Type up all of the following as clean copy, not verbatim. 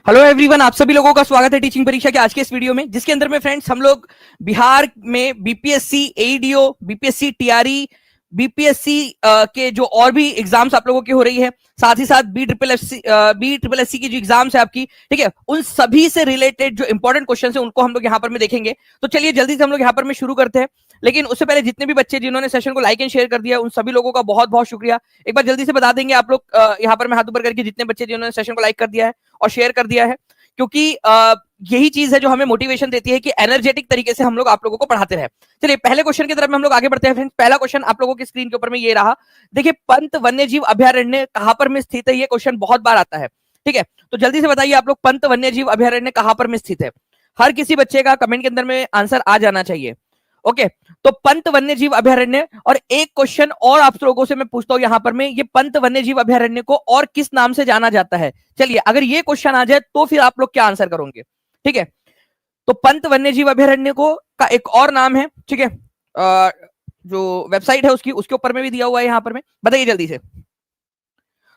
Hello everyone, आप सभी लोगों का स्वागत है टीचिंग परीक्षा के आज के इस वीडियो में, जिसके अंदर में फ्रेंड्स हम लोग बिहार में बीपीएससी एईडीओ, बीपीएससी टीआरई, बीपीएससी के जो और भी एग्जाम्स आप लोगों की हो रही है, साथ ही साथ बी ट्रिपल एस सी की जो एग्जाम्स है आपकी, ठीक है, उन सभी से रिलेटेड जो इंपॉर्टेंट क्वेश्चन है उनको हम लोग यहाँ पर में देखेंगे। तो चलिए जल्दी से हम लोग यहाँ पर में शुरू करते हैं। लेकिन उससे पहले जितने भी बच्चे जिन्होंने सेशन को लाइक एंड शेयर कर दिया, उन सभी लोगों का बहुत बहुत शुक्रिया। एक बार जल्दी से बता देंगे आप लोग यहाँ पर मैं हाथ ऊपर करके, जितने बच्चे जिन्होंने सेशन को लाइक कर दिया है और शेयर कर दिया है, क्योंकि यही चीज है जो हमें मोटिवेशन देती है कि एनर्जेटिक तरीके से हम लोग आप लोगों को पढ़ाते रहे। चलिए पहले क्वेश्चन की तरफ में हम लोग आगे बढ़ते हैं फ्रेंड्स। पहला क्वेश्चन आप लोगों की स्क्रीन के ऊपर में ये रहा। देखिए, पंत वन्यजीव अभयारण्य कहां पर में स्थित है? ये क्वेश्चन बहुत बार आता है, ठीक है। तो जल्दी से बताइए आप लोग, पंत वन्यजीव अभयारण्य कहां पर में स्थित है? हर किसी बच्चे का कमेंट के अंदर में आंसर आ जाना चाहिए। ओके, तो पंत वन्यजीव अभयारण्य। और एक क्वेश्चन और आप लोगों से मैं पूछता हूं यहां पर में, ये पंत वन्यजीव अभयारण्य को और किस नाम से जाना जाता है? चलिए, अगर ये क्वेश्चन आ जाए तो फिर आप लोग क्या आंसर करोगे? ठीक है, तो पंत वन्यजीव अभयारण्य को का एक और नाम है, ठीक है, जो वेबसाइट है उसके ऊपर में भी दिया हुआ है यहां पर में। बताइए जल्दी से।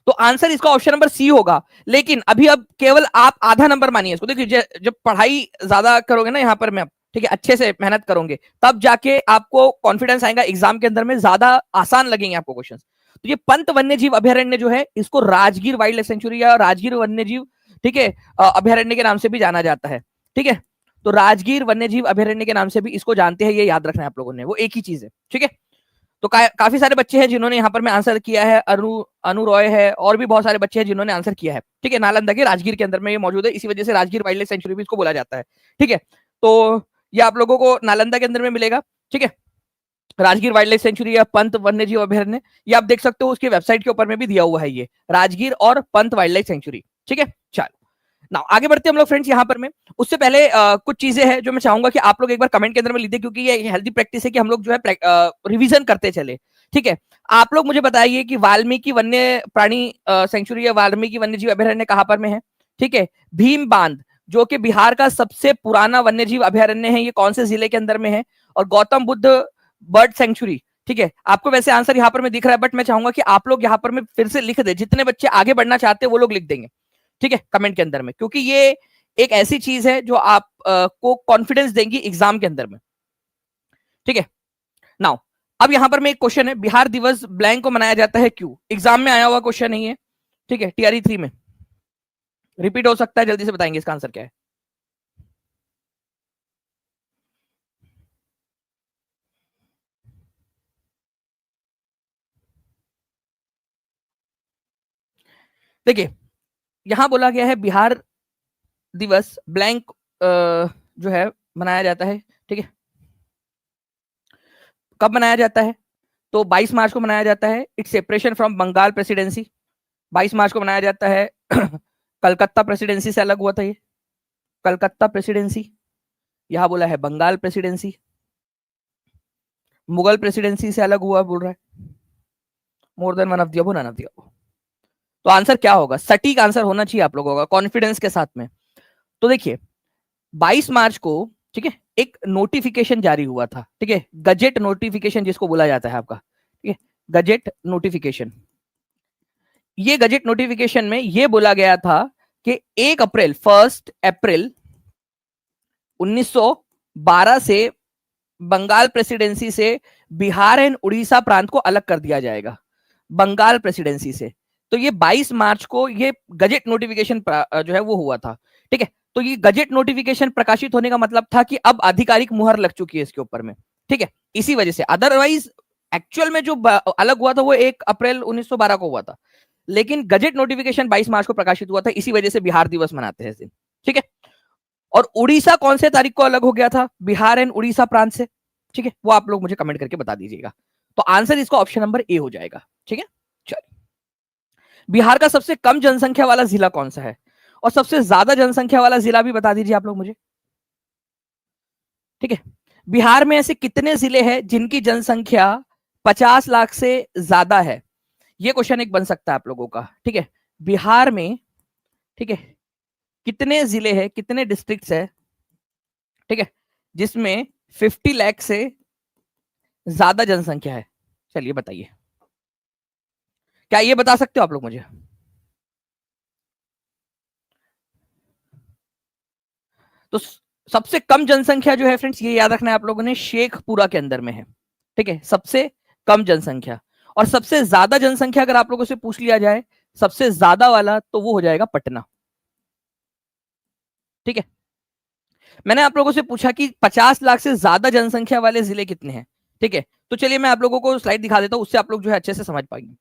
तो आंसर इसका ऑप्शन नंबर सी होगा। लेकिन अभी अब केवल आप आधा नंबर मानिए इसको। देखिए, जब पढ़ाई ज्यादा करोगे ना यहाँ पर में, ठीक है, अच्छे से मेहनत करोगे, तब जाके आपको कॉन्फिडेंस आएगा, एग्जाम के अंदर में ज्यादा आसान लगेंगे आपको क्वेश्चन। तो ये पंत वन्यजीव अभयारण्य जो है, इसको राजगीर वाइल्ड लाइफ सेंचुरी या राजगीर वन्यजीव, ठीक है, अभयारण्य के नाम से भी जाना जाता है, ठीक है। तो राजगीर वन्यजीव अभयारण्य के नाम से भी इसको जानते हैं, ये याद रखना है आप लोगों ने, वो एक ही चीज है, ठीक है। तो काफी सारे बच्चे हैं जिन्होंने यहाँ पर में आंसर किया है। अनु रॉय है, और भी बहुत सारे बच्चे हैं जिन्होंने आंसर किया है, ठीक है। नालंदा के राजगीर के अंदर में ये मौजूद है, इसी वजह से राजगीर वाइल्ड लाइफ सेंचुरी भी इसको बोला जाता है, ठीक है। तो ये आप लोगों को नालंदा के अंदर में मिलेगा, ठीक है। राजगीर वाइल्ड लाइफ सेंचुरी या पंत वन्यजीव अभयारण्य, ये आप देख सकते हो, उसकी वेबसाइट के ऊपर में भी दिया हुआ है, ये राजगीर और पंत वाइल्ड लाइफ सेंचुरी, ठीक है। चलो ना आगे बढ़ते हैं हम लोग फ्रेंड्स यहाँ पर में। उससे पहले कुछ चीजें हैं जो मैं चाहूंगा कि आप लोग एक बार कमेंट के अंदर में लिख दें, क्योंकि ये हेल्दी प्रैक्टिस है कि हम लोग जो है रिवीजन करते चले, ठीक है। आप लोग मुझे बताइए कि वाल्मीकि वन्य प्राणी सेंचुरी या वाल्मीकि वन्यजीव अभयारण्य कहां पर में है? ठीक है, भीम बांध जो कि बिहार का सबसे पुराना वन्यजीव अभयारण्य है, ये कौन से जिले के अंदर में है? और गौतम बुद्ध बर्ड सेंचुरी, ठीक है। आपको वैसे आंसर यहाँ पर में दिख रहा है, बट मैं चाहूंगा कि आप लोग यहाँ पर में फिर से लिख दे, जितने बच्चे आगे बढ़ना चाहते हैं वो लोग लिख देंगे, ठीक है, कमेंट के अंदर में, क्योंकि ये एक ऐसी चीज है जो आप को कॉन्फिडेंस देंगी एग्जाम के अंदर में, ठीक है। नाउ अब यहां पर मैं एक क्वेश्चन है, बिहार दिवस ब्लैंक को मनाया जाता है क्यों? एग्जाम में आया हुआ क्वेश्चन नहीं है, ठीक है, टीआरई 3 में रिपीट हो सकता है। जल्दी से बताएंगे इसका आंसर क्या है। देखिए, यहां बोला गया है बिहार दिवस ब्लैंक जो है मनाया जाता है, ठीक है। कब मनाया जाता है? तो 22 मार्च को मनाया जाता है। It's separation from Bengal presidency. 22 मार्च को मनाया जाता है। कलकत्ता प्रेसिडेंसी से अलग हुआ था ये, कलकत्ता प्रेसिडेंसी। यहां बोला है बंगाल प्रेसिडेंसी। मुगल प्रेसिडेंसी से अलग हुआ बोल रहा है। मोर देन वन ऑफ दिया, नन ऑफ दिया। तो आंसर क्या होगा? सटीक आंसर होना चाहिए आप लोगों का, कॉन्फिडेंस के साथ में। तो देखिए, 22 मार्च को, ठीक है, एक नोटिफिकेशन जारी हुआ था, ठीक है, गजेट नोटिफिकेशन जिसको बोला जाता है आपका, ठीक है, गजेट नोटिफिकेशन। ये गजेट नोटिफिकेशन में ये बोला गया था कि 1 अप्रैल 1912 से बंगाल प्रेसिडेंसी से बिहार एंड उड़ीसा प्रांत को अलग कर दिया जाएगा, बंगाल प्रेसिडेंसी से। तो ये 22 मार्च को ये गजेट नोटिफिकेशन जो है वो हुआ था, ठीक है। तो ये गजेट नोटिफिकेशन प्रकाशित होने का मतलब था कि अब आधिकारिक मुहर लग चुकी है इसके ऊपर में, ठीक है, इसी वजह से। अदरवाइज एक्चुअल में जो अलग हुआ था वो 1 अप्रैल 1912 को हुआ था, लेकिन गजेट नोटिफिकेशन 22 मार्च को प्रकाशित हुआ था, इसी वजह से बिहार दिवस मनाते हैं इस दिन, ठीक है। और उड़ीसा कौन से तारीख को अलग हो गया था बिहार एंड उड़ीसा प्रांत से? ठीक है, वो आप लोग मुझे कमेंट करके बता दीजिएगा। तो आंसर इसका ऑप्शन नंबर ए हो जाएगा, ठीक है। चलिए, बिहार का सबसे कम जनसंख्या वाला जिला कौन सा है? और सबसे ज्यादा जनसंख्या वाला जिला भी बता दीजिए आप लोग मुझे, ठीक है। बिहार में ऐसे कितने जिले हैं जिनकी जनसंख्या 50 लाख से ज्यादा है? ये क्वेश्चन एक बन सकता है आप लोगों का, ठीक है। बिहार में, ठीक है, कितने जिले हैं, कितने डिस्ट्रिक्ट्स है, ठीक है, जिसमें 50 लाख से ज्यादा जनसंख्या है? चलिए बताइए, क्या ये बता सकते हो आप लोग मुझे? तो सबसे कम जनसंख्या जो है फ्रेंड्स, ये याद रखना है आप लोगों ने, शेखपुरा के अंदर में है। ठीक है, सबसे कम जनसंख्या। और सबसे ज्यादा जनसंख्या अगर आप लोगों से पूछ लिया जाए, सबसे ज्यादा वाला, तो वो हो जाएगा पटना। ठीक है, मैंने आप लोगों से पूछा कि 50 लाख से ज्यादा जनसंख्या वाले जिले कितने हैं। ठीक है, तो चलिए मैं आप लोगों को स्लाइड दिखा देता हूं, उससे आप लोग जो है अच्छे से समझ पाएंगे।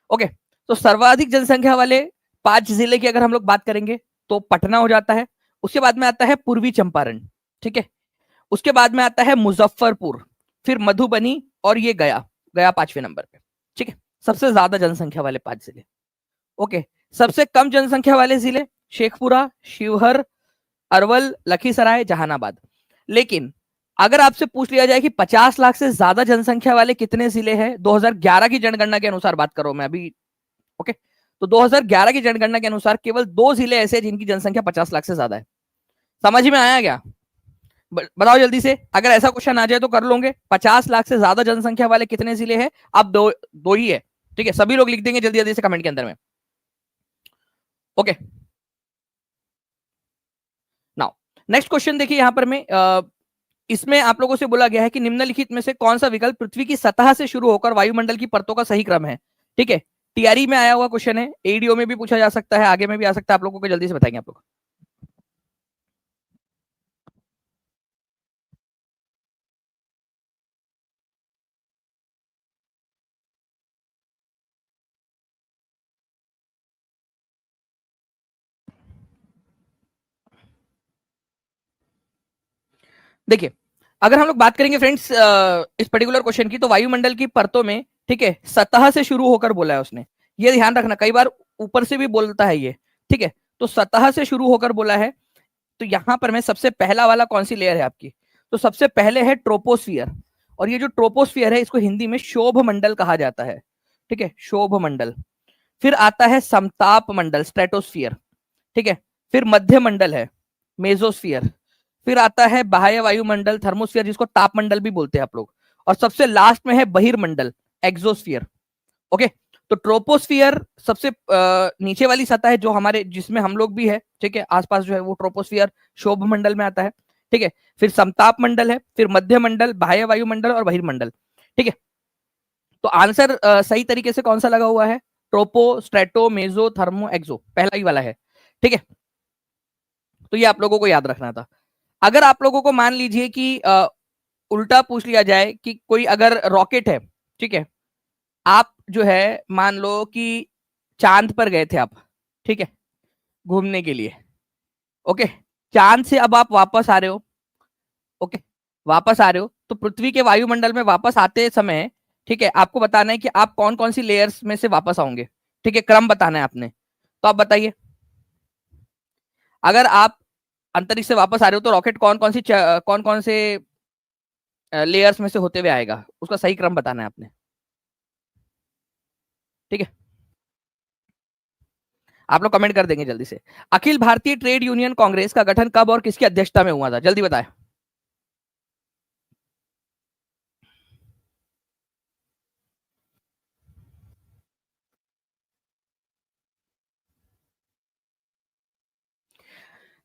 ओके, तो सर्वाधिक जनसंख्या वाले 5 जिले की अगर हम लोग बात करेंगे, तो पटना हो जाता है। उसके बाद में आता है पूर्वी चंपारण। ठीक है, उसके बाद में आता है मुजफ्फरपुर, फिर मधुबनी, और ये गया। गया 5वें नंबर पे। ठीक है, सबसे ज्यादा जनसंख्या वाले 5 जिले। ओके, सबसे कम जनसंख्या वाले जिले शेखपुरा, शिवहर, अरवल, लखीसराय, जहानाबाद। लेकिन अगर आपसे पूछ लिया जाए कि 50 लाख से ज्यादा जनसंख्या वाले कितने जिले हैं, 2011 की जनगणना के अनुसार बात करो मैं अभी। ओके, तो 2011 की जनगणना के अनुसार केवल 2 जिले ऐसे हैं जिनकी जनसंख्या 50 लाख से ज्यादा है। समझ में आया क्या? बताओ जल्दी से, अगर ऐसा क्वेश्चन आ जाए तो कर लोगे। 50 लाख से ज्यादा जनसंख्या वाले कितने जिले हैं? अब दो दो ही है। ठीक है, सभी लोग लिख देंगे जल्दी जल्दी से कमेंट के अंदर में। ओके, नाउ नेक्स्ट क्वेश्चन देखिए यहां पर मैं, इसमें आप लोगों से बोला गया है कि निम्नलिखित में से कौन सा विकल्प पृथ्वी की सतह से शुरू होकर वायुमंडल की परतों का सही क्रम है। ठीक है, टीआरई में आया हुआ क्वेश्चन है, एडीओ में भी पूछा जा सकता है, आगे में भी आ सकता है, आप लोगों को जल्दी से बताएंगे आप लोग। देखिए, अगर हम लोग बात करेंगे फ्रेंड्स इस पर्टिकुलर क्वेश्चन की, तो वायुमंडल की परतों में, ठीक है, सतह से शुरू होकर बोला है उसने। ये ध्यान रखना, कई बार ऊपर से भी बोलता है ये। ठीक है, तो सतह से शुरू होकर बोला है। तो यहां पर मैं सबसे पहला वाला कौन सी लेयर है आपकी, तो सबसे पहले है ट्रोपोस्फियर। और ये जो ट्रोपोस्फियर है, इसको हिंदी में शोभ मंडल कहा जाता है। ठीक है, शोभ मंडल। फिर आता है समताप मंडल, स्ट्रेटोस्फियर। ठीक है, फिर मध्य मंडल है, मेजोस्फियर। फिर आता है बाह्य वायुमंडल, थर्मोस्फियर, जिसको तापमंडल भी बोलते हैं आप लोग। और सबसे लास्ट में है बहिर्मंडल, एक्सोस्फियर। ओके, तो ट्रोपोस्फियर सबसे नीचे वाली सतह है, जो हमारे जिसमें हम लोग भी है। ठीक है, आसपास जो है वो ट्रोपोस्फियर शोभ मंडल में आता है। ठीक है, फिर समताप मंडल है, फिर मध्य मंडल, बाह्य वायुमंडल और बहिर्मंडल। ठीक है, तो आंसर सही तरीके से कौन सा लगा हुआ है? ट्रोपो, स्ट्रेटो, मेजो, थर्मो, एक्सो, पहला ही वाला है। ठीक है, तो ये आप लोगों को याद रखना था। अगर आप लोगों को मान लीजिए कि उल्टा पूछ लिया जाए कि कोई अगर रॉकेट है, ठीक है, आप जो है मान लो कि चांद पर गए थे आप, ठीक है, घूमने के लिए। ओके, चांद से अब आप वापस आ रहे हो। ओके, वापस आ रहे हो, तो पृथ्वी के वायुमंडल में वापस आते समय, ठीक है, आपको बताना है कि आप कौन कौन सी लेयर्स में से वापस आओगे। ठीक है, क्रम बताना है आपने। तो आप बताइए, अगर आप अंतरिक्ष से वापस आ रहे हो, तो रॉकेट कौन कौन से लेयर्स में से होते हुए आएगा, उसका सही क्रम बताना है आपने। ठीक है, आप लोग कमेंट कर देंगे जल्दी से। अखिल भारतीय ट्रेड यूनियन कांग्रेस का गठन कब और किसकी अध्यक्षता में हुआ था, जल्दी बताएं।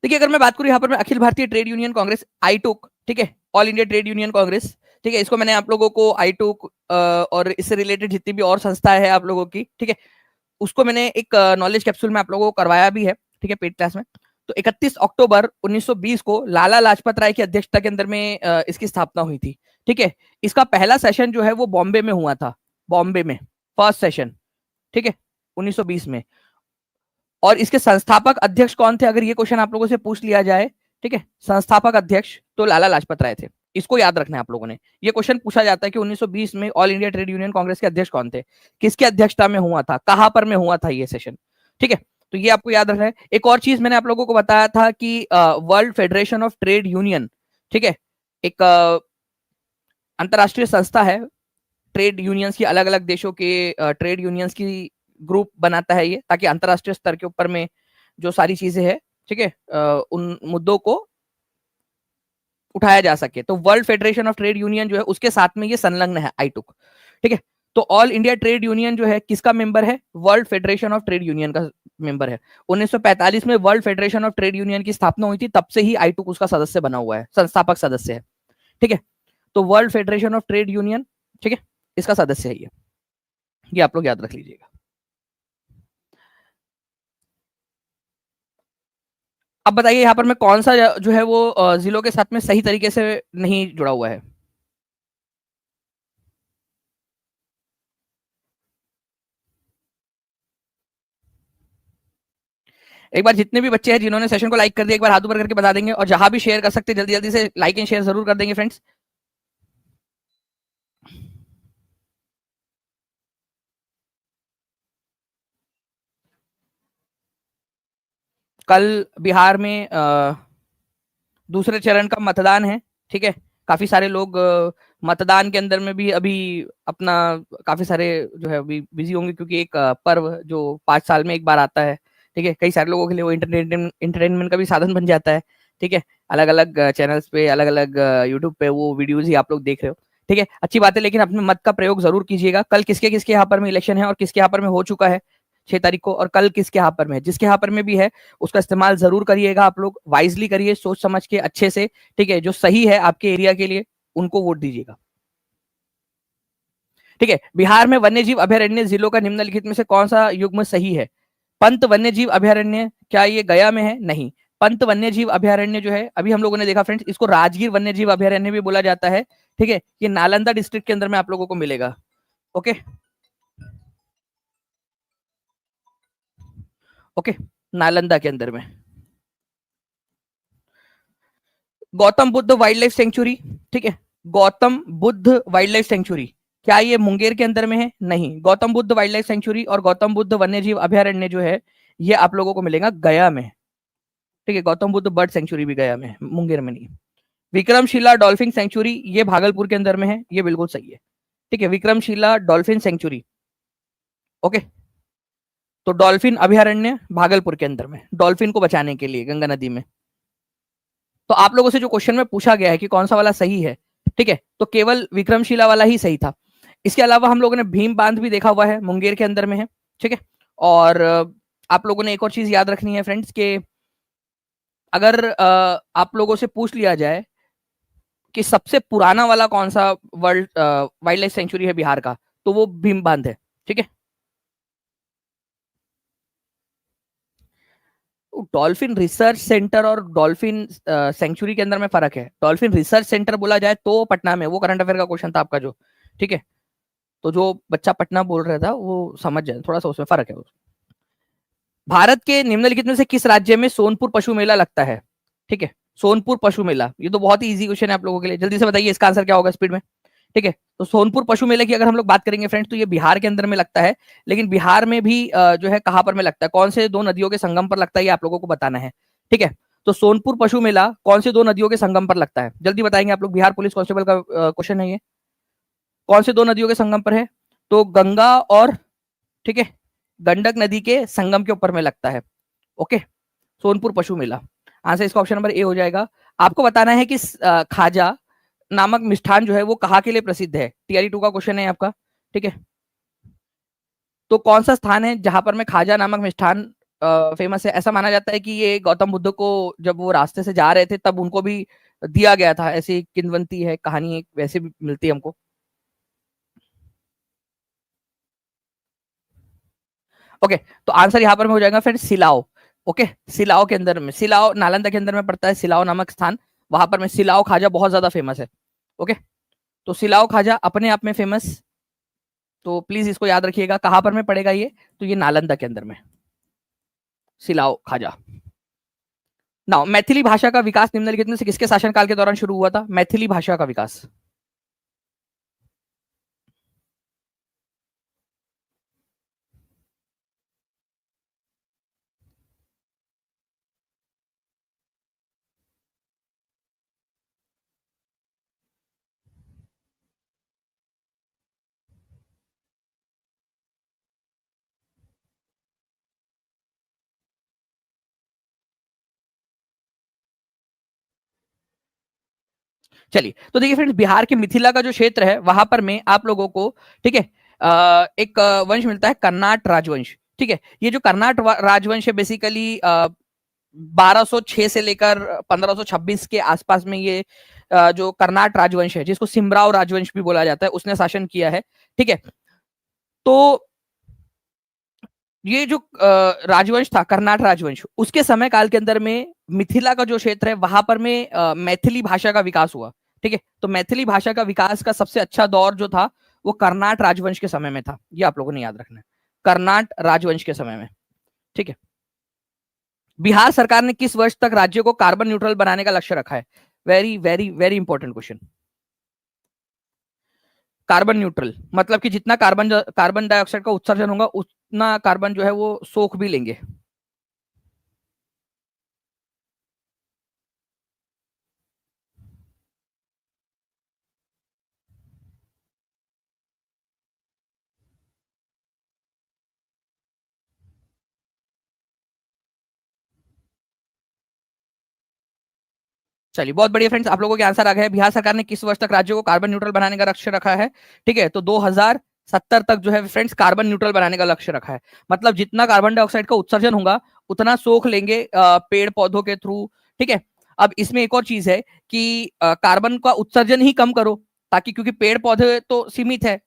देखिए, अगर मैं बात करूं यहाँ पर मैं अखिल भारतीय ट्रेड यूनियन कांग्रेस, आईटूक, ठीक है, all India trade union Congress. ठीक है, इसको मैंने आप लोगों को आईटूक और इससे रिलेटेड जितनी भी और संस्थाएं हैं आप लोगों की, ठीक है, उसको मैंने एक नॉलेज कैप्सूल में आप लोगों को करवाया भी है। ठीक है, पेड क्लास में। तो 31 अक्टूबर 1920 को लाला लाजपत राय की अध्यक्षता के अंदर में इसकी स्थापना हुई थी। ठीक है, इसका पहला सेशन जो है वो बॉम्बे में हुआ था, बॉम्बे में फर्स्ट सेशन। ठीक है, 1920 में। और इसके संस्थापक अध्यक्ष कौन थे, अगर ये क्वेश्चन आप लोगों से पूछ लिया जाए, ठीक है, संस्थापक अध्यक्ष तो लाला लाजपत राय थे। इसको याद रखना है आप लोगों ने। ये क्वेश्चन पूछा जाता है कि 1920 में all India trade union Congress के अध्यक्ष कौन थे, किसकी अध्यक्षता में हुआ था, कहां पर में हुआ था ये सेशन। ठीक है, तो ये आपको याद रखना है। एक और चीज मैंने आप लोगों को बताया था कि world federation of trade union, ठीक है, एक अंतरराष्ट्रीय संस्था है, ट्रेड यूनियंस की, अलग अलग देशों के ट्रेड यूनियंस की ग्रुप बनाता है ये, ताकि अंतरराष्ट्रीय स्तर के ऊपर में जो सारी चीजें हैं, ठीक है, उन मुद्दों को उठाया जा सके। तो world federation of trade union जो है उसके साथ में ये संलग्न है, आईटुक। ठीक है, तो ऑल इंडिया ट्रेड यूनियन जो है किसका मेंबर है, world federation of trade union का मेंबर है। 1945 में world federation of trade union की स्थापना हुई थी, तब से ही आईटूक उसका सदस्य बना हुआ है, संस्थापक सदस्य है। ठीक है, तो world federation of trade union, ठीक है, इसका सदस्य है ये आप लोग याद रख लीजिएगा। अब बताइए यहाँ पर मैं कौन सा जो है वो जिलों के साथ में सही तरीके से नहीं जुड़ा हुआ है। एक बार जितने भी बच्चे हैं जिन्होंने सेशन को लाइक कर दिया, एक बार हाथ ऊपर करके बता देंगे, और जहां भी शेयर कर सकते हैं जल्दी जल्दी से लाइक एंड शेयर जरूर कर देंगे फ्रेंड्स। कल बिहार में दूसरे चरण का मतदान है। ठीक है, काफी सारे लोग मतदान के अंदर में भी अभी अपना काफी सारे जो है अभी बिजी होंगे, क्योंकि एक पर्व जो 5 साल में एक बार आता है। ठीक है, कई सारे लोगों के लिए वो इंटरटेनमेंट का भी साधन बन जाता है। ठीक है, अलग अलग चैनल्स पे, अलग अलग यूट्यूब पे वो वीडियोज ही आप लोग देख रहे हो। ठीक है, अच्छी बात है, लेकिन अपने मत का प्रयोग जरूर कीजिएगा। कल किसके किसके यहाँ पर में इलेक्शन है और किसके यहाँ पर में हो चुका है 6 तारीख को, और कल किसके यहाँ पर में है, जिसके यहाँ पर में भी है उसका इस्तेमाल जरूर करिएगा। आप लोग वाइजली करिए, सोच समझ के अच्छे से। ठीक है, जो सही है आपके एरिया के लिए उनको वोट दीजिएगा। ठीक है, बिहार में वन्यजीव अभयारण्य जिलों का निम्नलिखित में से कौन सा युग्म सही है? पंत वन्यजीव अभयारण्य, क्या ये गया में है? नहीं। पंत वन्यजीव अभयारण्य जो है, अभी हम लोगों ने देखा फ्रेंड्स, इसको राजगीर वन्यजीव अभयारण्य भी बोला जाता है। ठीक है, ये नालंदा डिस्ट्रिक्ट के अंदर में आप लोगों को मिलेगा। ओके ओके, नालंदा के अंदर में। Gautam Buddha wild life sanctuary, ठीक है, Gautam Buddha wild life sanctuary, क्या ये मुंगेर के अंदर में है? नहीं। Gautam Buddha wild life sanctuary और गौतम बुद्ध वन्यजीव अभयारण्य जो है ये आप लोगों को मिलेगा गया में। ठीक है, गौतम बुद्ध बर्ड सेंचुरी भी गया में, मुंगेर में नहीं। विक्रमशिला डॉल्फिन सेंचुरी ये भागलपुर के अंदर में है, ये बिल्कुल सही है। ठीक है, विक्रमशिला डॉल्फिन सेंचुरी। ओके, तो डॉल्फिन अभयारण्य भागलपुर के अंदर में, डॉल्फिन को बचाने के लिए गंगा नदी में। तो आप लोगों से जो क्वेश्चन में पूछा गया है कि कौन सा वाला सही है, ठीक है, तो केवल विक्रमशिला वाला ही सही था। इसके अलावा हम लोगों ने भीम बांध भी देखा हुआ है, मुंगेर के अंदर में है। ठीक है, और आप लोगों ने एक और चीज याद रखनी है फ्रेंड्स के अगर आप लोगों से पूछ लिया जाए कि सबसे पुराना वाला कौन सा वर्ल्ड वाइल्ड लाइफ सेंचुरी है बिहार का, तो वो भीम बांध है। ठीक है, डॉल्फिन रिसर्च सेंटर और डॉल्फिन सेंचुरी के अंदर में फर्क है। डॉल्फिन रिसर्च सेंटर बोला जाए तो पटना में, वो करंट अफेयर का क्वेश्चन था आपका जो। ठीक है, तो जो बच्चा पटना बोल रहा था वो समझ जाए, थोड़ा सा उसमें फर्क है। भारत के निम्नलिखित में से किस राज्य में सोनपुर पशु मेला लगता है? ठीक है, सोनपुर पशु मेला, ये तो बहुत ही इजी क्वेश्चन है आप लोगों के लिए, जल्दी से बताइए इसका आंसर क्या होगा स्पीड में। ठीक है, तो सोनपुर पशु मेले की अगर हम लोग बात करेंगे फ्रेंड्स, तो ये बिहार के अंदर में लगता है। लेकिन बिहार में भी जो है कहां पर में लगता है, कौन से दो नदियों के संगम पर लगता है, ये आप लोगों को बताना है। ठीक है, तो सोनपुर पशु मेला कौन से दो नदियों के संगम पर लगता है, जल्दी बताएंगे आप लोग। बिहार पुलिस कांस्टेबल का क्वेश्चन है ये, कौन से दो नदियों के संगम पर है? तो गंगा और, ठीक है, गंडक नदी के संगम के ऊपर में लगता है। ओके, सोनपुर पशु मेला, आंसर इसका ऑप्शन नंबर ए हो जाएगा। आपको बताना है कि खाजा नामक मिष्ठान जो है वो कहाँ के लिए प्रसिद्ध है, टीआरई 2 का क्वेश्चन है आपका। ठीक है, तो कौन सा स्थान है जहां पर में खाजा नामक मिष्ठान फेमस है? ऐसा माना जाता है कि ये गौतम बुद्ध को जब वो रास्ते से जा रहे थे तब उनको भी दिया गया था, ऐसी किंवदंती है, कहानी एक वैसे भी मिलती है हमको। ओके, तो आंसर यहाँ पर में हो जाएगा फ्रेंड सिलाओ। ओके, सिलाओ के अंदर में, सिलाओ नालंदा के अंदर में पड़ता है, सिलाओ नामक स्थान, वहां पर में सिलाओ खाजा बहुत ज्यादा फेमस है। ओके, तो सिलाओ खाजा अपने आप में फेमस, तो प्लीज इसको याद रखिएगा। कहां पर में पड़ेगा ये? तो ये नालंदा के अंदर में, सिलाओ खाजा। नाउ मैथिली भाषा का विकास निम्नलिखित में से किसके शासनकाल के दौरान शुरू हुआ था? मैथिली भाषा का विकास, चलिए तो देखिए फ्रेंड्स, बिहार के मिथिला का जो क्षेत्र है वहां पर में आप लोगों को, ठीक है, एक वंश मिलता है कर्नाट राजवंश। ठीक है, ये जो कर्नाट राजवंश है बेसिकली 1206 से लेकर 1526 के आसपास में ये जो कर्नाट राजवंश है, जिसको सिमराव राजवंश भी बोला जाता है, उसने शासन किया है। ठीक है, तो ये जो राजवंश था कर्नाट राजवंश, उसके समय काल के अंदर में मिथिला का जो क्षेत्र है वहां पर में मैथिली भाषा का विकास हुआ। ठीक है, तो मैथिली भाषा का विकास का सबसे अच्छा दौर जो था वो कर्नाट राजवंश के समय में था। ये आप लोगों ने याद रखना है, कर्नाट राजवंश के समय में। ठीक है, बिहार सरकार ने किस वर्ष तक राज्य को कार्बन न्यूट्रल बनाने का लक्ष्य रखा है? Very very very important question. Carbon neutral मतलब कि जितना कार्बन डाइऑक्साइड का उत्सर्जन होगा उतना कार्बन जो है वो सोख भी लेंगे। चलिए बहुत बढ़िया फ्रेंड्स, आप लोगों के आंसर आ गए। बिहार सरकार ने किस वर्ष तक राज्य को कार्बन न्यूट्रल बनाने का लक्ष्य रखा है? ठीक है, तो 2070 तक जो है फ्रेंड्स कार्बन न्यूट्रल बनाने का लक्ष्य रखा है। मतलब जितना कार्बन डाइऑक्साइड का उत्सर्जन होगा उतना सोख लेंगे पेड़ पौधों के थ्रू। ठीक है, अब इसमें एक और चीज है कि कार्बन का उत्सर्जन ही कम करो, ताकि क्योंकि पेड़ पौधे तो सीमित है,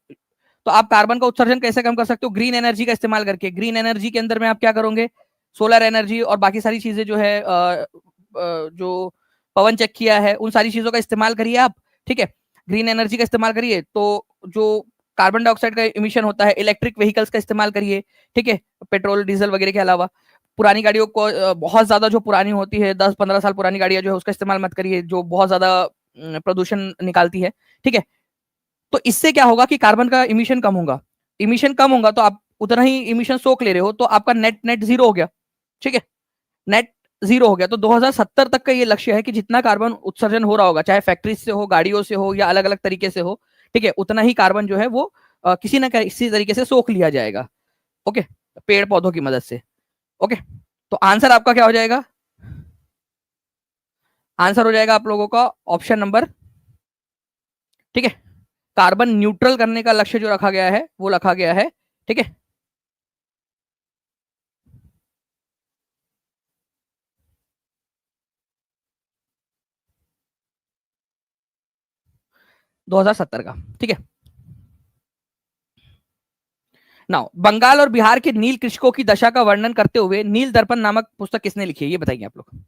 तो आप कार्बन का उत्सर्जन कैसे कम कर सकते हो? ग्रीन एनर्जी का इस्तेमाल करके। ग्रीन एनर्जी के अंदर में आप क्या करोगे? सोलर एनर्जी और बाकी सारी चीजें जो है जो पवन चक्कियां है उन सारी चीजों का इस्तेमाल करिए आप। ठीक है, ग्रीन एनर्जी का इस्तेमाल करिए, तो जो कार्बन डाइऑक्साइड का इमिशन होता है, इलेक्ट्रिक व्हीकल्स का इस्तेमाल करिए। ठीक है, पेट्रोल डीजल वगैरह के अलावा पुरानी गाड़ियों को बहुत ज्यादा जो पुरानी होती है 10-15 साल पुरानी गाड़ियां जो है उसका इस्तेमाल मत करिए, जो बहुत ज्यादा प्रदूषण निकालती है। ठीक है, तो इससे क्या होगा कि कार्बन का इमिशन कम होगा। इमिशन कम होगा तो आप उतना ही इमिशन सोख ले रहे हो, तो आपका नेट नेट जीरो हो गया। ठीक है, नेट जीरो हो गया। तो 2070 तक का ये लक्ष्य है कि जितना कार्बन उत्सर्जन हो रहा होगा, चाहे फैक्ट्री से हो, गाड़ियों से हो या अलग अलग तरीके से हो, ठीक है, उतना ही कार्बन जो है वो किसी ना किसी तरीके से सोख लिया जाएगा। ओके, पेड़ पौधों की मदद से। ओके, तो आंसर आपका क्या हो जाएगा? आंसर हो जाएगा आप लोगों का ऑप्शन नंबर। ठीक है, कार्बन न्यूट्रल करने का लक्ष्य जो रखा गया है वो रखा गया है। ठीक है, 2070 का। ठीक है, नाउ बंगाल और बिहार के नील कृषकों की दशा का वर्णन करते हुए नील दर्पण नामक पुस्तक किसने लिखी है? ये बताइए आप लोग।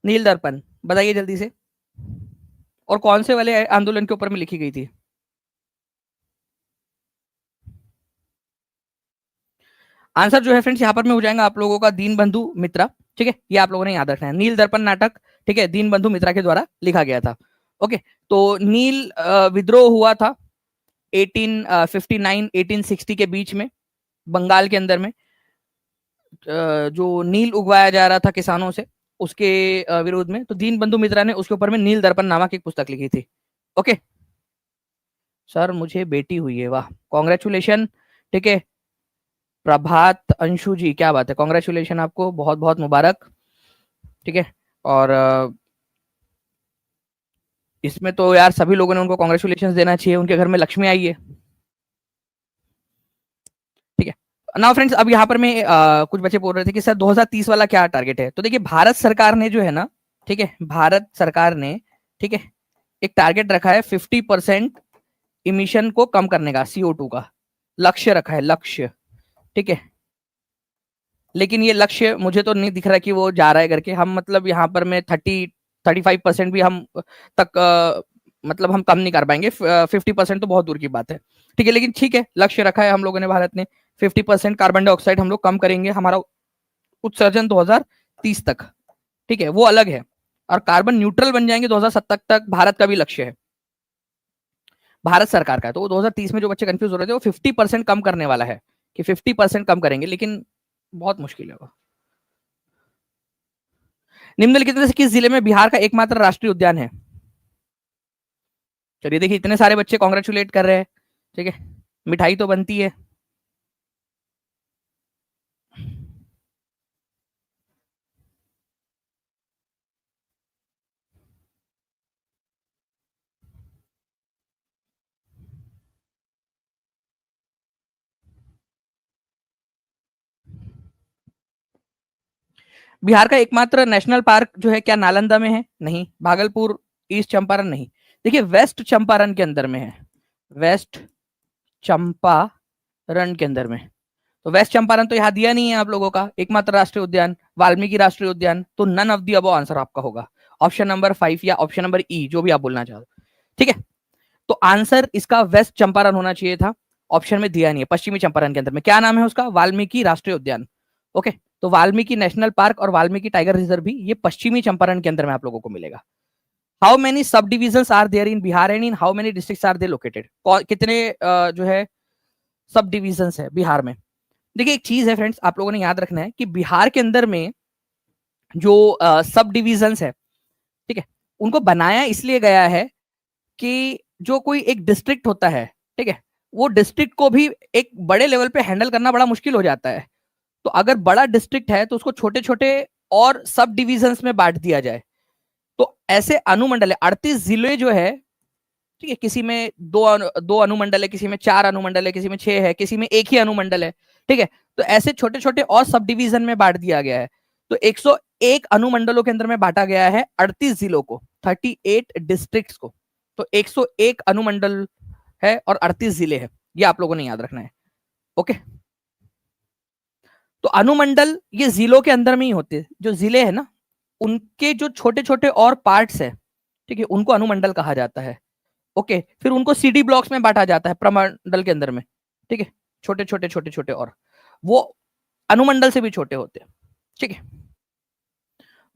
नील दर्पण बताइए जल्दी से, और कौन से वाले आंदोलन के ऊपर में लिखी गई थी? आंसर जो है फ्रेंड्स यहाँ पर में हो जाएगा आप लोगों का दीन बंधु मित्रा। ठीक है, ये आप लोगों ने याद रखना है। नील दर्पण नाटक, ठीक है, दीन बंधु मित्रा के द्वारा लिखा गया था। ओके, तो नील विद्रोह हुआ था 1859 1860 के बीच में बंगाल के अंदर में। जो नील उगवाया जा रहा था किसानों से, उसके विरोध में, तो दीन बंधु मित्रा ने उसके ऊपर में नील दर्पण नामक एक पुस्तक लिखी थी। ओके सर, मुझे बेटी हुई है, वाह, कॉन्ग्रेचुलेशन। ठीक है, प्रभात अंशु जी, क्या बात है, कॉन्ग्रेचुलेशन आपको, बहुत बहुत मुबारक। ठीक है, और इसमें तो यार सभी लोगों ने उनको कॉन्ग्रेचुलेशन देना चाहिए, उनके घर में लक्ष्मी आई है। ठीक है, नाउ फ्रेंड्स, अब यहाँ पर मैं कुछ बच्चे बोल रहे थे कि सर 2030 वाला क्या टारगेट है? तो देखिए भारत सरकार ने जो है ना, ठीक है, भारत सरकार ने, ठीक है, एक टारगेट रखा है 50% इमिशन को कम करने का, CO2 का लक्ष्य रखा है, लक्ष्य। ठीक है, लेकिन ये लक्ष्य मुझे तो नहीं दिख रहा कि वो जा रहा है करके। हम मतलब यहाँ पर में 35% भी हम तक मतलब हम कम नहीं कर पाएंगे। 50% तो बहुत दूर की बात है। ठीक है, लेकिन ठीक है, लक्ष्य रखा है हम लोगों ने, भारत ने 50% कार्बन डाइऑक्साइड हम लोग कम करेंगे, हमारा उत्सर्जन 2030 तक। ठीक है, वो अलग है। और कार्बन न्यूट्रल बन जाएंगे 2070 तक, भारत का भी लक्ष्य है, भारत सरकार का। तो 2030 में जो बच्चे कंफ्यूज हो रहे थे वो 50% कम करने वाला है, कि 50% कम करेंगे, लेकिन बहुत मुश्किल है वो। निम्नलिखित में से किस जिले में बिहार का एकमात्र राष्ट्रीय उद्यान है? चलिए देखिए, इतने सारे बच्चे कॉन्ग्रेचुलेट कर रहे हैं, ठीक है, मिठाई तो बनती है। बिहार का एकमात्र नेशनल पार्क जो है क्या नालंदा में है? नहीं। भागलपुर, ईस्ट चंपारण, नहीं। देखिए वेस्ट चंपारण के अंदर में है, वेस्ट चंपारण के अंदर में। तो वेस्ट चंपारण तो यहाँ दिया नहीं है आप लोगों का एकमात्र राष्ट्रीय उद्यान, वाल्मीकि राष्ट्रीय उद्यान, तो none of the above answer आपका होगा ऑप्शन नंबर 5 या ऑप्शन नंबर ई, जो भी आप बोलना चाहो, ठीक है। तो आंसर इसका वेस्ट चंपारण होना चाहिए था, ऑप्शन में दिया नहीं है। पश्चिमी चंपारण के अंदर में क्या नाम है उसका? वाल्मीकि राष्ट्रीय उद्यान। ओके, तो वाल्मीकि नेशनल पार्क और वाल्मीकि टाइगर रिजर्व भी ये पश्चिमी चंपारण के अंदर में आप लोगों को मिलेगा। How many sub division are there in Bihar and in how many district are they located? कितने जो है सब डिविजन है बिहार में? देखिए एक चीज है फ्रेंड्स, आप लोगों ने याद रखना है कि बिहार के अंदर में जो सब डिविजन है, ठीक है, उनको बनाया इसलिए गया है कि जो कोई एक डिस्ट्रिक्ट होता है, ठीक है, वो डिस्ट्रिक्ट को भी एक बड़े लेवल पे हैंडल करना बड़ा मुश्किल हो जाता है। तो अगर बड़ा डिस्ट्रिक्ट है तो उसको छोटे छोटे और सब डिविजन्स में बांट दिया जाए। तो ऐसे अनुमंडल है, 38 जिले जो है, ठीक है, किसी में दो अनुमंडल है, किसी में 4 अनुमंडल है, किसी में 6 है, किसी में एक ही अनुमंडल है, ठीक है। तो ऐसे छोटे छोटे और सब डिवीजन में बांट दिया गया है। तो 101 अनुमंडलों के अंदर में बांटा गया है 38 जिलों को, 38 डिस्ट्रिक्ट्स को। तो 101 अनुमंडल है और 38 जिले हैं, ये आप लोगों ने याद रखना है। ओके, तो अनुमंडल ये जिलों के अंदर में ही होते हैं, जो जिले हैं ना उनके जो छोटे छोटे और पार्ट्स है, ठीक है, उनको अनुमंडल कहा जाता है। ओके, फिर उनको सीडी ब्लॉक्स में बांटा जाता है प्रमंडल के अंदर में, ठीक है, छोटे छोटे छोटे छोटे, और वो अनुमंडल से भी छोटे होते हैं, ठीक है।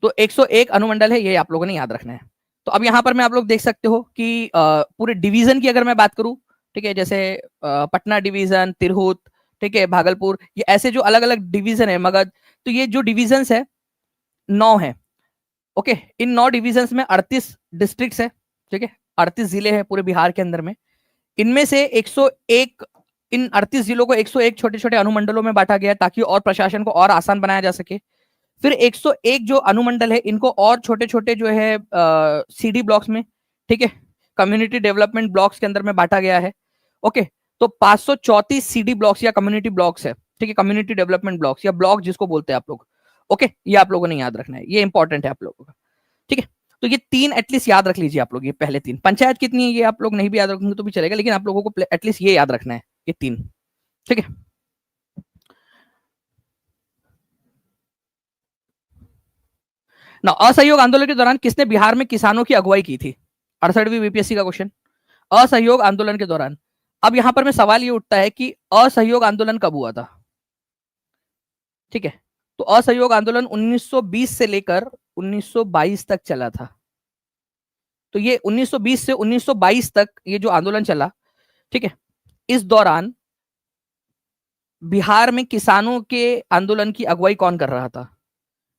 तो 101 अनुमंडल है, ये आप लोगों ने याद रखना है। तो अब यहां पर मैं आप लोग देख सकते हो कि पूरे डिवीजन की अगर मैं बात करूं, ठीक है, जैसे पटना डिवीजन, तिरहुत, ठीक है, भागलपुर, ये ऐसे जो अलग अलग डिवीजन है, मगध, तो ये जो डिवीजन है 9 है। ओके, इन 9 डिविजन में 38 डिस्ट्रिक्ट है, ठीक है, 38 जिले हैं पूरे बिहार के अंदर में। इनमें से 101, इन 38 जिलों को 101 छोटे छोटे अनुमंडलों में बांटा गया ताकि और प्रशासन को और आसान बनाया जा सके। फिर 101 जो अनुमंडल है इनको और छोटे छोटे जो है सीडी ब्लॉक्स में, ठीक है, कम्युनिटी डेवलपमेंट ब्लॉक्स के अंदर में बांटा गया है। ओके, तो 534 सीडी ब्लॉक्स या कम्युनिटी ब्लॉक्स है, ठीक है, कम्युनिटी डेवलपमेंट ब्लॉक्स या ब्लॉक जिसको बोलते हैं आप लोग। ओके, ये आप लोगों ने याद रखना है, ये इंपॉर्टेंट है आप लोगों का, ठीक है। तो ये 3 एटलीस्ट याद रख लीजिए आप लोग, ये पहले 3। पंचायत कितनी है ये आप लोग नहीं भी याद रखेंगे तो भी चलेगा, लेकिन आप लोगों को एटलीस्ट ये याद रखना है, ये 3, ठीक है। ना असहयोग आंदोलन के दौरान किसने बिहार में किसानों की अगुवाई की थी? 68वीं बीपीएससी का क्वेश्चन, असहयोग आंदोलन के दौरान। अब यहां पर में सवाल ये उठता है कि असहयोग आंदोलन कब हुआ था, ठीक है। तो असहयोग आंदोलन 1920 से लेकर 1922 तक चला था। तो ये 1920 से 1922 तक ये जो आंदोलन चला, ठीक है, इस दौरान बिहार में किसानों के आंदोलन की अगुवाई कौन कर रहा था?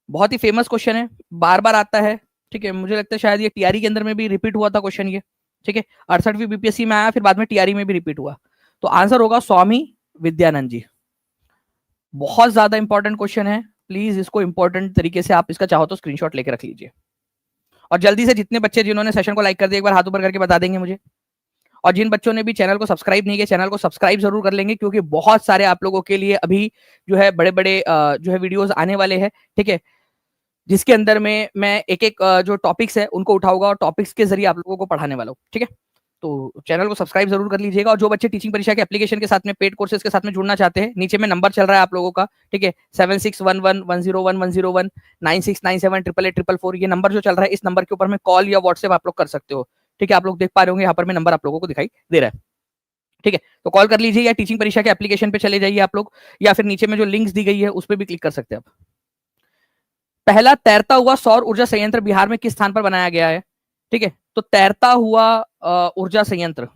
बहुत ही फेमस क्वेश्चन है, बार बार आता है, ठीक है। मुझे लगता है शायद ये टीआरई के अंदर में भी रिपीट हुआ था क्वेश्चन ये, ठीक है, 68वीं बीपीएससी में आया, फिर बाद में टीआरई में भी रिपीट हुआ। तो आंसर होगा स्वामी विद्यानंद जी। बहुत ज्यादा इंपॉर्टेंट क्वेश्चन है, प्लीज इसको इंपॉर्टेंट तरीके से आप इसका चाहो तो स्क्रीनशॉट लेकर रख लीजिए। और जल्दी से जितने बच्चे जिन्होंने सेशन को लाइक कर दिया एक बार हाथ ऊपर करके बता देंगे मुझे। और जिन बच्चों ने भी चैनल को सब्सक्राइब नहीं किया, चैनल को सब्सक्राइब जरूर कर लेंगे, क्योंकि बहुत सारे आप लोगों के लिए अभी जो है बड़े बड़े जो है वीडियोस आने वाले हैं, ठीक है, जिसके अंदर में मैं एक एक जो टॉपिक्स है उनको उठाऊंगा और टॉपिक्स के जरिए आप लोगों को पढ़ाने वाला हूँ, ठीक है। तो चैनल को सब्सक्राइब जरूर कर लीजिएगा। और जो बच्चे टीचिंग परीक्षा के एप्लीकेशन के साथ में पेड कोर्सेज के साथ में जुड़ना चाहते हैं, नीचे में नंबर चल रहा है आप लोगों का, ठीक है, 7611101101, 9697888844, ये नंबर जो चल रहा है, इस नंबर के ऊपर में कॉल या व्हाट्सएप आप लोग कर सकते हो, ठीक है। आप लोग देख पा रहे होंगे यहाँ पर में नंबर आप लोगों को दिखाई दे रहा है, ठीक है। तो कॉल कर लीजिए या टीचिंग परीक्षा के एप्लीकेशन पे चले जाइए आप लोग, या फिर नीचे में जो लिंक्स दी गई है उस पर भी क्लिक कर सकते हैं आप। पहला तैरता हुआ सौर ऊर्जा संयंत्र बिहार में किस स्थान पर बनाया गया है? ठीक है, तो तैरता हुआ ऊर्जा संयंत्र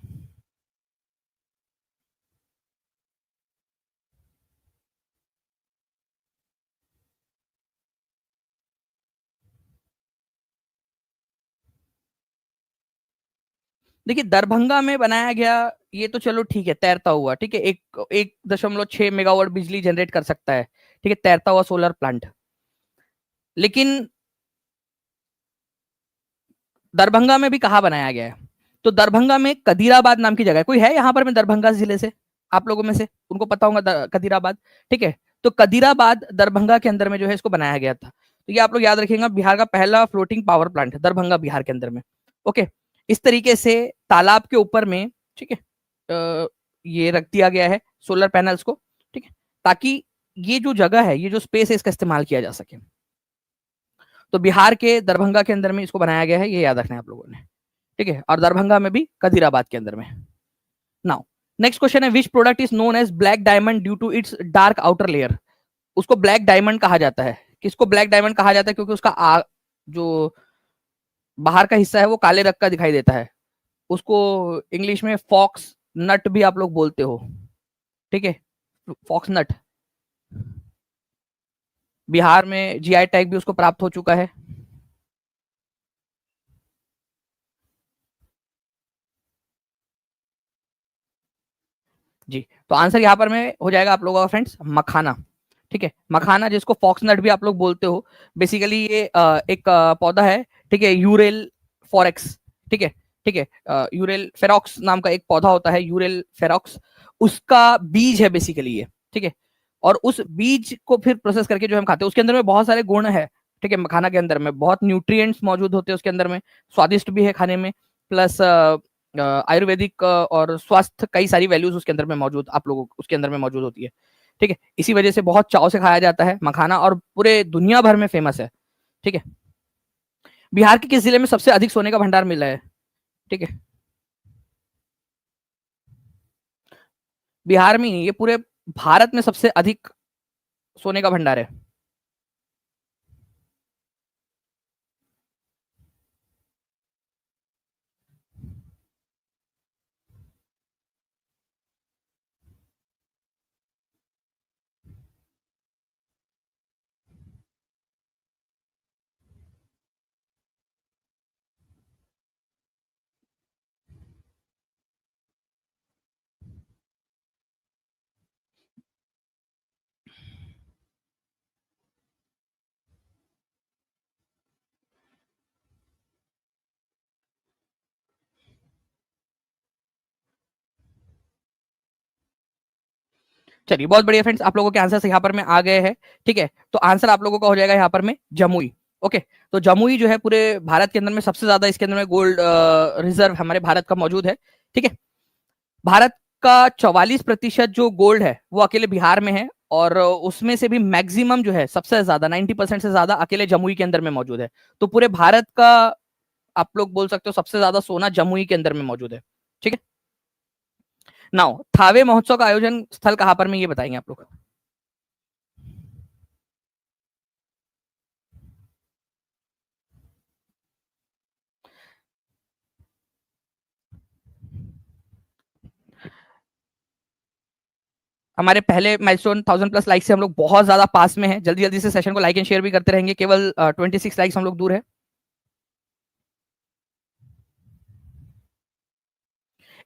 देखिए दरभंगा में बनाया गया, ये तो चलो ठीक है, तैरता हुआ, ठीक है, 1.6 मेगावाट बिजली जनरेट कर सकता है, ठीक है, तैरता हुआ सोलर प्लांट। लेकिन दरभंगा में भी कहाँ बनाया गया है? तो दरभंगा में कदीराबाद नाम की जगह है। कोई है यहाँ पर में दरभंगा जिले से, आप लोगों में से उनको पता होगा कदीराबाद, ठीक है। तो कदीराबाद दरभंगा के अंदर में जो है इसको बनाया गया था। तो ये आप लोग याद रखिएगा, बिहार का पहला फ्लोटिंग पावर प्लांट है दरभंगा, बिहार के अंदर में। ओके, इस तरीके से तालाब के ऊपर में, ठीक है, ये रख दिया गया है सोलर पैनल्स को, ठीक है, ताकि ये जो जगह है, ये जो स्पेस है, इसका इस्तेमाल किया जा सके। तो बिहार के दरभंगा के अंदर में इसको बनाया गया है, ये याद रखना है आप लोगों ने, ठीक है। और दरभंगा में भी कदीराबाद के अंदर में। नाउ नेक्स्ट क्वेश्चन है, which product is known as black diamond due to its dark outer layer? उसको ब्लैक डायमंड कहा जाता है। किसको ब्लैक डायमंड कहा जाता है? क्योंकि उसका जो बाहर का हिस्सा है वो काले रंग का दिखाई देता है। उसको इंग्लिश में फॉक्स नट भी आप लोग बोलते हो, ठीक है, फॉक्स नट। बिहार में जीआई टैग भी उसको प्राप्त हो चुका है। जी, तो आंसर यहाँ पर में हो जाएगा आप लोगों का फ्रेंड्स मखाना, ठीक है, मखाना, जिसको फॉक्सनट भी आप लोग बोलते हो। बेसिकली ये एक पौधा है, ठीक है, यूरेल फॉरेक्स, ठीक है, ठीक है, यूरेल फेरोक्स नाम का एक पौधा होता है, यूरेल फेरोक्स, उसका बीज है बेसिकली ये, ठीक है। और उस बीज को फिर प्रोसेस करके जो हम खाते हैं, उसके अंदर में बहुत सारे गुण है, ठीक है, मखाना के अंदर में बहुत न्यूट्रिएंट्स मौजूद होते हैं उसके अंदर में, स्वादिष्ट भी है खाने में, प्लस आयुर्वेदिक और स्वास्थ्य, कई सारी वैल्यूज उसके अंदर में मौजूद, आप लोगों उसके अंदर में मौजूद होती है, ठीक है। इसी वजह से बहुत चाव से खाया जाता है मखाना, और पूरे दुनिया भर में फेमस है, ठीक है। बिहार के किस जिले में सबसे अधिक सोने का भंडार मिला है? ठीक है, बिहार में नहीं, ये पूरे भारत में सबसे अधिक सोने का भंडार है। चलिए, बहुत बढ़िया फ्रेंड्स, आप लोगों के आंसर यहाँ पर में आ गए हैं, ठीक है। तो आंसर आप लोगों का हो जाएगा यहाँ पर में जमुई। ओके, तो जमुई जो है पूरे भारत के अंदर में सबसे ज्यादा, इसके अंदर में गोल्ड रिजर्व हमारे भारत का मौजूद है, ठीक है। भारत का 44% जो गोल्ड है वो अकेले बिहार में है, और उसमें से भी मैक्सिमम जो है सबसे ज्यादा 90% से ज्यादा अकेले जमुई के अंदर में मौजूद है। तो पूरे भारत का आप लोग बोल सकते हो सबसे ज्यादा सोना जमुई के अंदर में मौजूद है, ठीक है। नाउ थावे महोत्सव का आयोजन स्थल कहां पर में, ये बताएंगे आप लोग। हमारे पहले माइलस्टोन 1000+ लाइक से हम लोग बहुत ज्यादा पास में है। जल्दी जल्दी से सेशन को लाइक एंड शेयर भी करते रहेंगे। केवल 26 लाइक्स हम लोग दूर है।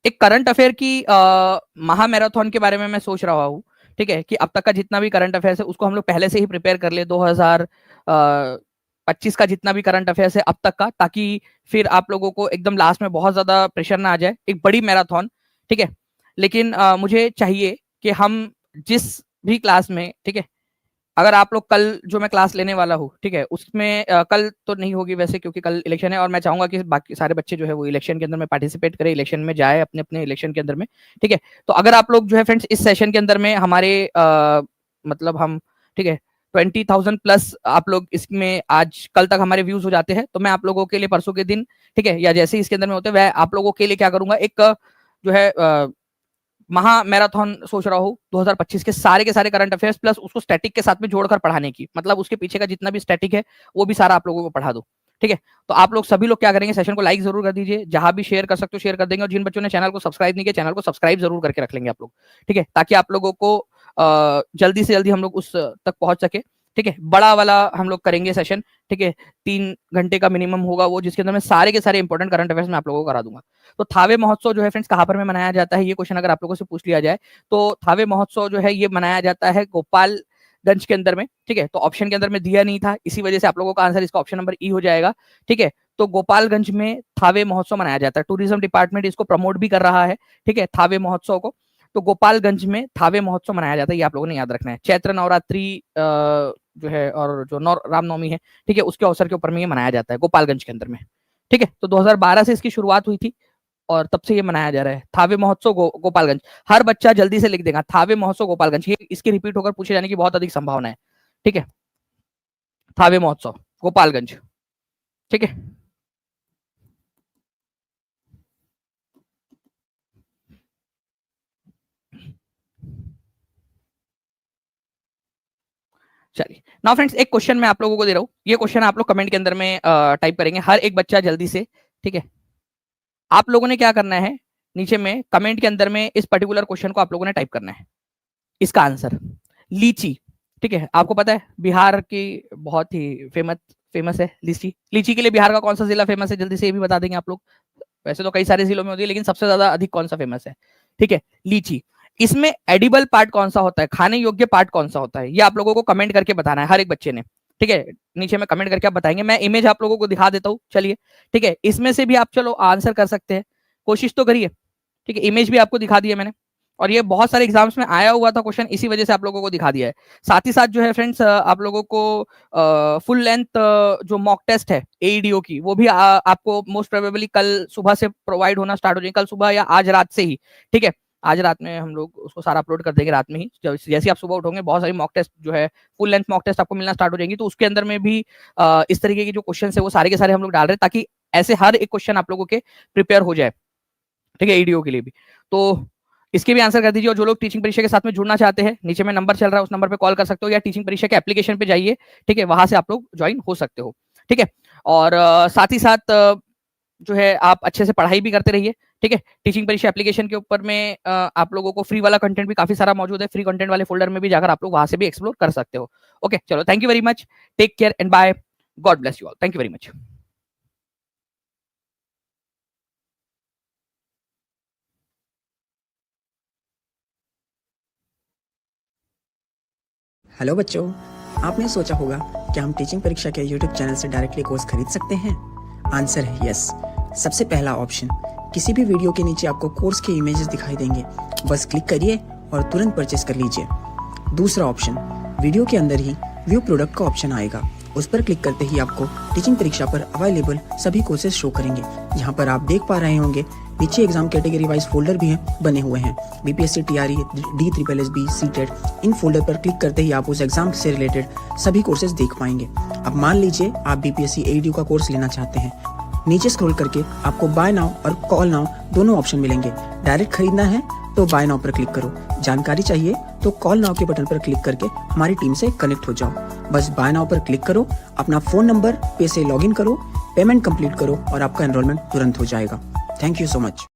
एक करंट अफेयर की महा मैराथन के बारे में मैं सोच रहा हूँ, ठीक है, कि अब तक का जितना भी करंट अफेयर्स है उसको हम लोग पहले से ही प्रिपेयर कर ले, 2025 का जितना भी करंट अफेयर्स है अब तक का, ताकि फिर आप लोगों को एकदम लास्ट में बहुत ज्यादा प्रेशर ना आ जाए। एक बड़ी मैराथन, ठीक है। लेकिन मुझे चाहिए कि हम जिस भी क्लास में, ठीक है, अगर आप लोग कल जो मैं क्लास लेने वाला हूँ, ठीक है, उसमें कल तो नहीं होगी वैसे, क्योंकि कल इलेक्शन है, और मैं चाहूंगा कि बाकी सारे बच्चे जो है वो इलेक्शन के अंदर में पार्टिसिपेट करें, इलेक्शन में जाए अपने अपने इलेक्शन के अंदर में, ठीक है। तो अगर आप लोग जो है फ्रेंड्स इस सेशन के अंदर में हमारे मतलब हम, ठीक है, 20,000+ आप लोग इसमें आज कल तक हमारे व्यूज हो जाते हैं, तो मैं आप लोगों के लिए परसों के दिन, ठीक है, या जैसे ही इसके अंदर में होते हैं, वह आप लोगों के लिए क्या करूंगा, एक जो है महा मैराथन सोच रहा हूँ 2025 के सारे करंट अफेयर्स प्लस उसको स्टैटिक के साथ में जोड़कर पढ़ाने की, मतलब उसके पीछे का जितना भी स्टैटिक है वो भी सारा आप लोगों को पढ़ा दो, ठीक है। तो आप लोग सभी लोग क्या करेंगे, सेशन को लाइक जरूर कर दीजिए, जहां भी शेयर कर सकते हो शेयर कर देंगे, और जिन बच्चों ने चैनल को सब्सक्राइब नहीं किया चैनल को सब्सक्राइब जरूर करके रख लेंगे आप लोग, ठीक है, ताकि आप लोगों को जल्दी से जल्दी हम लोग उस तक पहुंच सके, ठीक है, बड़ा वाला हम लोग करेंगे सेशन, ठीक है, 3 घंटे का मिनिमम होगा वो, जिसके अंदर मैं सारे के सारे इंपॉर्टेंट करंट अफेयर्स में आप लोगों को करा दूंगा। तो थावे महोत्सव जो है फ्रेंड्स कहाँ पर में मनाया जाता है, ये क्वेश्चन अगर आप लोगों से पूछ लिया जाए तो थावे महोत्सव जो है ये मनाया जाता है गोपालगंज के अंदर में, ठीक है। तो ऑप्शन के अंदर में दिया नहीं था, इसी वजह से आप लोगों का आंसर इसका ऑप्शन नंबर ई हो जाएगा, ठीक है। तो गोपालगंज में थावे महोत्सव मनाया जाता है, टूरिज्म डिपार्टमेंट इसको प्रमोट भी कर रहा है, ठीक है, थावे महोत्सव को। तो गोपालगंज में थावे महोत्सव मनाया जाता है, ये आप लोगों ने याद रखना है। चैत्र नवरात्रि जो है और जो रामनवमी है, ठीक है, उसके अवसर के ऊपर में ये मनाया जाता है गोपालगंज के अंदर में, ठीक है। तो 2012 से इसकी शुरुआत हुई थी और तब से ये मनाया जा रहा है थावे महोत्सव गोपालगंज। हर बच्चा जल्दी से लिख देगा थावे महोत्सव गोपालगंज, ये इसके रिपीट होकर पूछे जाने की बहुत अधिक संभावना है, ठीक है। थावे महोत्सव गोपालगंज, ठीक है। चलिए नाउ फ्रेंड्स, एक क्वेश्चन मैं आप लोगों को दे रहा हूं, ये क्वेश्चन आप लोग कमेंट के अंदर में टाइप करेंगे, हर एक बच्चा जल्दी से, ठीक है। आप लोगों ने क्या करना है, नीचे में कमेंट के अंदर में इस पर्टिकुलर क्वेश्चन को आप लोगों ने टाइप करना है, इसका आंसर लीची, ठीक है। आपको पता है बिहार की बहुत ही फेमस है लीची। लीची के लिए बिहार का कौन सा जिला फेमस है, जल्दी से ये भी बता देंगे आप लोग। वैसे तो कई सारे जिलों में होती है, लेकिन सबसे ज्यादा अधिक कौन सा फेमस है, ठीक है, लीची। इसमें एडिबल पार्ट कौन सा होता है, खाने योग्य पार्ट कौन सा होता है, ये आप लोगों को कमेंट करके बताना है, हर एक बच्चे ने, ठीक है। नीचे में कमेंट करके आप बताएंगे, मैं इमेज आप लोगों को दिखा देता हूँ, चलिए, ठीक है। इसमें से भी आप चलो आंसर कर सकते हैं, कोशिश तो करिए, ठीक है। इमेज भी आपको दिखा दी है मैंने, और ये बहुत सारे एग्जाम्स में आया हुआ था क्वेश्चन, इसी वजह से आप लोगों को दिखा दिया है। साथ ही साथ जो है फ्रेंड्स, आप लोगों को फुल लेंथ जो मॉक टेस्ट है एईडीओ की, वो भी आपको मोस्ट प्रोबेबली कल सुबह से प्रोवाइड होना स्टार्ट हो जाएगी, कल सुबह या आज रात से ही, ठीक है। आज रात में हम लोग उसको सारा अपलोड कर देंगे, रात में ही जैसे आप सुबह उठोगे बहुत सारी मॉक टेस्ट जो है फुल लेंथ मॉक टेस्ट आपको मिलना स्टार्ट हो जाएंगी। तो उसके अंदर में भी इस तरीके के जो क्वेश्चन है वो सारे के सारे हम लोग डाल रहे हैं, ताकि ऐसे हर एक क्वेश्चन आप लोगों के प्रिपेयर हो जाए, ठीक है, एईडीओ के लिए भी। तो इसके भी आंसर कर दीजिए, और जो लोग टीचिंग परीक्षा के साथ में जुड़ना चाहते हैं, नीचे में नंबर चल रहा है, उस नंबर पे कॉल कर सकते हो, या टीचिंग परीक्षा के एप्लीकेशन पे जाइए, ठीक है, वहां से आप लोग ज्वाइन हो सकते हो, ठीक है। और साथ ही साथ जो है आप अच्छे से पढ़ाई भी करते रहिए, ठीक है। टीचिंग परीक्षा एप्लीकेशन के ऊपर में आप लोगों को फ्री वाला कंटेंट भी काफी सारा मौजूद है, फ्री कंटेंट वाले फोल्डर में भी जाकर आप लोग वहां से भी एक्सप्लोर कर सकते हो। ओके, चलो, thank you very much, take care and bye, God bless you all, thank you very much. Hello बच्चों, आपने सोचा होगा कि हम टीचिंग परीक्षा के यूट्यूब चैनल से डायरेक्टली कोर्स खरीद सकते हैं। आंसर है यस। सबसे पहला ऑप्शन, किसी भी वीडियो के नीचे आपको कोर्स के इमेजेस दिखाई देंगे, बस क्लिक करिए और तुरंत परचेस कर लीजिए। दूसरा ऑप्शन, वीडियो के अंदर ही व्यू प्रोडक्ट का ऑप्शन आएगा, उस पर क्लिक करते ही आपको टीचिंग परीक्षा पर अवेलेबल सभी कोर्सेज शो करेंगे। यहाँ पर आप देख पा रहे होंगे नीचे एग्जाम कैटेगरी वाइज फोल्डर भी हैं बने हुए हैं, BPSC, TRE, DSSB, CTET. In folder पर क्लिक करते ही आप उस एग्जाम से रिलेटेड सभी कोर्सेज देख पाएंगे। अब मान लीजिए आप बीपीएससी एईडीओ का कोर्स लेना चाहते हैं, नीचे स्क्रॉल करके आपको बाय नाउ और कॉल नाउ दोनों ऑप्शन मिलेंगे। डायरेक्ट खरीदना है तो बाय नाउ पर क्लिक करो, जानकारी चाहिए तो कॉल नाउ के बटन पर क्लिक करके हमारी टीम से कनेक्ट हो जाओ। बस बाय नाउ पर क्लिक करो, अपना फोन नंबर पे से लॉगिन करो, पेमेंट कंप्लीट करो और आपका एनरोलमेंट तुरंत हो जाएगा। Thank you so much.